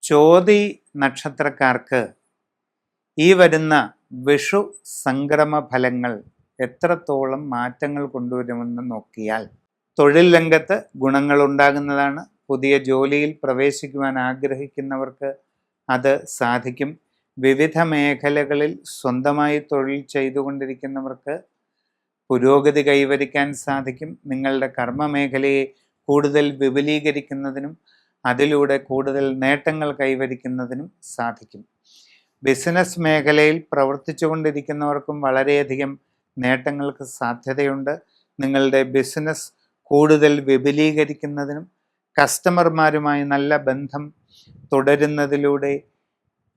ചോതി നക്ഷത്രക്കാർക്ക് ഈ വരുന്ന വിഷു സംക്രമ ഫലങ്ങൾ എത്രത്തോളം മാറ്റങ്ങൾ കൊണ്ടുവരുമെന്ന് നോക്കിയാൽ തൊഴിൽ രംഗത്ത് ഗുണങ്ങൾ ഉണ്ടാകുന്നതാണ്. പുതിയ ജോലിയിൽ പ്രവേശിക്കുവാൻ ആഗ്രഹിക്കുന്നവർക്ക് അത് സാധിക്കും. വിവിധ മേഖലകളിൽ സ്വന്തമായി തൊഴിൽ ചെയ്തുകൊണ്ടിരിക്കുന്നവർക്ക് പുരോഗതി കൈവരിക്കാൻ സാധിക്കും. നിങ്ങളുടെ കർമ്മമേഖലയെ കൂടുതൽ വിപുലീകരിക്കുന്നതിനും അതിലൂടെ കൂടുതൽ നേട്ടങ്ങൾ കൈവരിക്കുന്നതിനും സാധിക്കും. ബിസിനസ് മേഖലയിൽ പ്രവർത്തിച്ചു കൊണ്ടിരിക്കുന്നവർക്കും വളരെയധികം നേട്ടങ്ങൾക്ക് സാധ്യതയുണ്ട്. നിങ്ങളുടെ ബിസിനസ് കൂടുതൽ വിപുലീകരിക്കുന്നതിനും കസ്റ്റമർമാരുമായി നല്ല ബന്ധം തുടരുന്നതിലൂടെ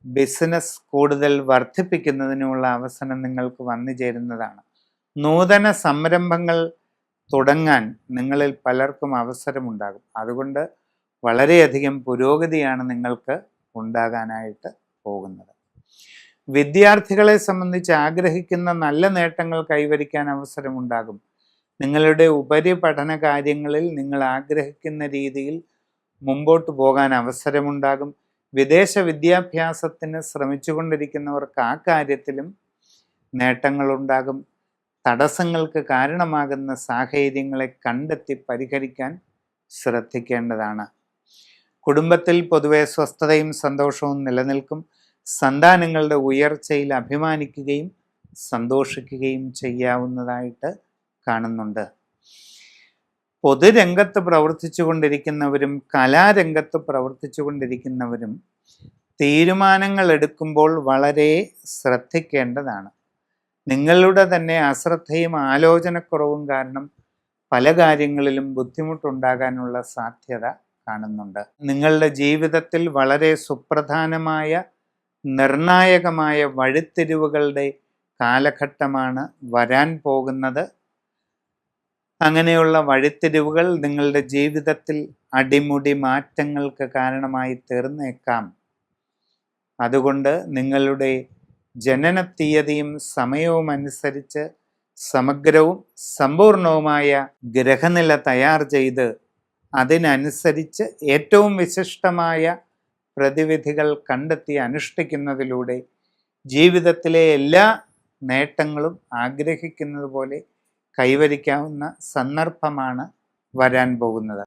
ബിസിനസ് കൂടുതൽ വർദ്ധിപ്പിക്കുന്നതിനുമുള്ള അവസരം നിങ്ങൾക്ക് വന്നു ചേരുന്നതാണ്. നൂതന സംരംഭങ്ങൾ തുടങ്ങാൻ നിങ്ങളിൽ പലർക്കും അവസരമുണ്ടാകും. അതുകൊണ്ട് വളരെയധികം പുരോഗതിയാണ് നിങ്ങൾക്ക് ഉണ്ടാകാനായിട്ട് പോകുന്നത്. വിദ്യാർത്ഥികളെ സംബന്ധിച്ച് ആഗ്രഹിക്കുന്ന നല്ല നേട്ടങ്ങൾ കൈവരിക്കാൻ അവസരമുണ്ടാകും. നിങ്ങളുടെ ഉപരിപഠന കാര്യങ്ങളിൽ നിങ്ങൾ ആഗ്രഹിക്കുന്ന രീതിയിൽ മുമ്പോട്ട് പോകാൻ അവസരമുണ്ടാകും. വിദേശ വിദ്യാഭ്യാസത്തിന് ശ്രമിച്ചുകൊണ്ടിരിക്കുന്നവർക്ക് ആ കാര്യത്തിലും നേട്ടങ്ങളുണ്ടാകും. തടസ്സങ്ങൾക്ക് കാരണമാകുന്ന സാഹചര്യങ്ങളെ കണ്ടെത്തി പരിഹരിക്കാൻ ശ്രദ്ധിക്കേണ്ടതാണ്. കുടുംബത്തിൽ പൊതുവെ സ്വസ്ഥതയും സന്തോഷവും നിലനിൽക്കും. സന്താനങ്ങളുടെ ഉയർച്ചയിൽ അഭിമാനിക്കുകയും സന്തോഷിക്കുകയും ചെയ്യാവുന്നതായിട്ട് കാണുന്നുണ്ട്. പൊതുരംഗത്ത് പ്രവർത്തിച്ചു കൊണ്ടിരിക്കുന്നവരും കലാരംഗത്ത് പ്രവർത്തിച്ചു കൊണ്ടിരിക്കുന്നവരും തീരുമാനങ്ങൾ എടുക്കുമ്പോൾ വളരെ ശ്രദ്ധിക്കേണ്ടതാണ്. നിങ്ങളുടെ തന്നെ അശ്രദ്ധയും ആലോചനക്കുറവും കാരണം പല കാര്യങ്ങളിലും ബുദ്ധിമുട്ടുണ്ടാകാനുള്ള സാധ്യത കാണുന്നുണ്ട്. നിങ്ങളുടെ ജീവിതത്തിൽ വളരെ സുപ്രധാനമായ നിർണായകമായ വഴിത്തിരിവുകളുടെ കാലഘട്ടമാണ് വരാൻ പോകുന്നത്. അങ്ങനെയുള്ള വഴിത്തിരിവുകൾ നിങ്ങളുടെ ജീവിതത്തിൽ അടിമുടി മാറ്റങ്ങൾക്ക് കാരണമായി തീർന്നേക്കാം. അതുകൊണ്ട് നിങ്ങളുടെ ജനന തീയതിയും സമയവും അനുസരിച്ച് സമഗ്രവും സമ്പൂർണവുമായ ഗ്രഹനില തയ്യാർ ചെയ്ത് അതിനനുസരിച്ച് ഏറ്റവും വിശിഷ്ടമായ പ്രതിവിധികൾ കണ്ടെത്തി അനുഷ്ഠിക്കുന്നതിലൂടെ ജീവിതത്തിലെ എല്ലാ നേട്ടങ്ങളും ആഗ്രഹിക്കുന്നത് പോലെ കൈവരിക്കാവുന്ന സന്ദർഭമാണ് വരാൻ പോകുന്നത്.